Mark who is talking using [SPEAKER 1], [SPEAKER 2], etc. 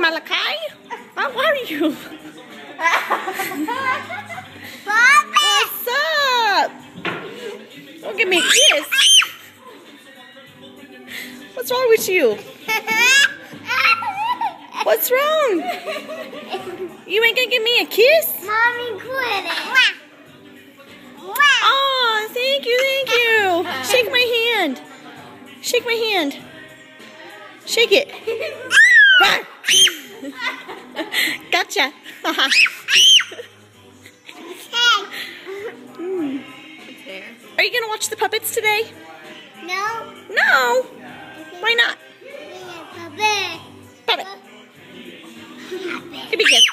[SPEAKER 1] Malachi? How are you?
[SPEAKER 2] Bobby!
[SPEAKER 1] What's up? Don't give me a kiss. What's wrong with you? What's wrong? You ain't gonna give me a kiss?
[SPEAKER 2] Mommy, quit it.
[SPEAKER 1] Oh, thank you, thank you. Shake my hand. Shake my hand. Shake it. Gotcha. Are you gonna watch the puppets today?
[SPEAKER 2] No.
[SPEAKER 1] No. Why not?
[SPEAKER 2] Puppet.
[SPEAKER 1] Puppet. Give me a kiss.